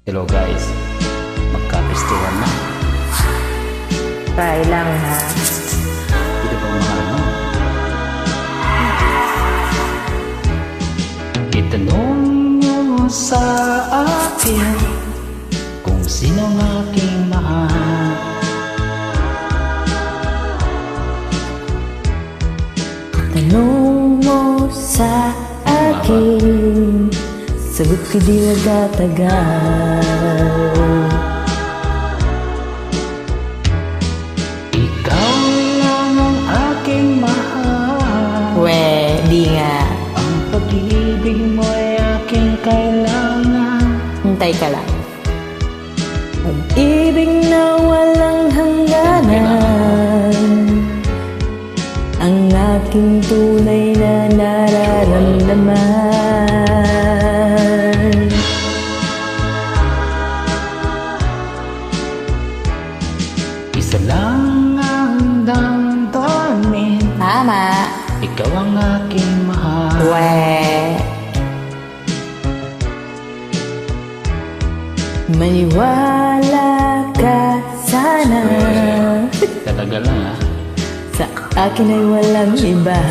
Hello guys, magka-festival na. Try lang ha. Ito pa mahal mo. Itanong mo sa akin kung sino ang aking mahal. Tanong mo sa akin, sagot ko di nagtatagal. Ikaw lang ang aking mahal. We, di nga. Ang pag-ibig mo ay aking kailangan. Hintay ka lang. Pag-ibig na walang hangganan, ang aking tunay na nararamdaman. Isa lang ang damdamin, Tama. ikaw ang aking mahal. We. Maniwala ka sana. Talaga lang ha. Sa akin ay walang iba.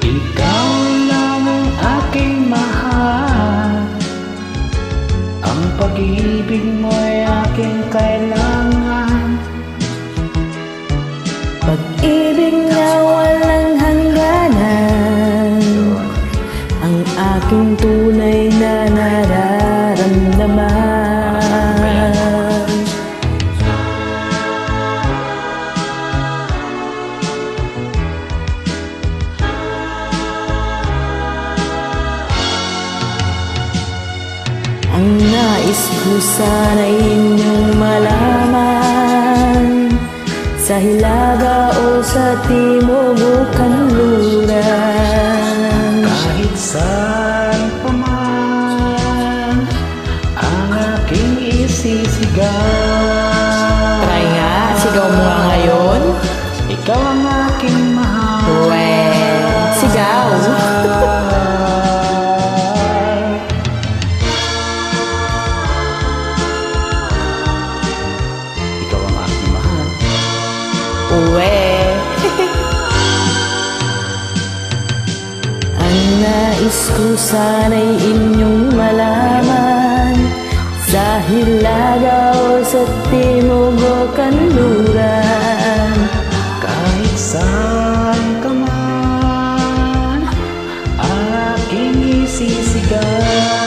Ikaw lang ang aking mahal. Ang pag-ibig mo ay aking kailangan. Pag-ibig na walang hangganan, ang aking tunay na nararamdaman. Ang nais ko sana'y inyong malaman, sa hilaga o sa timog o kanluran. Kahit saan pa man ang aking isisigaw. Try nga, sigaw mo nga ngayon. Ikaw ang aking mahal. Well, sigaw. Ikaw ang aking mahal. Uwe. Ang nais ko sana'y inyong malaman, sa hilaga o sa timog o kanluran. Kahit saan ka man ang aking isisigaw.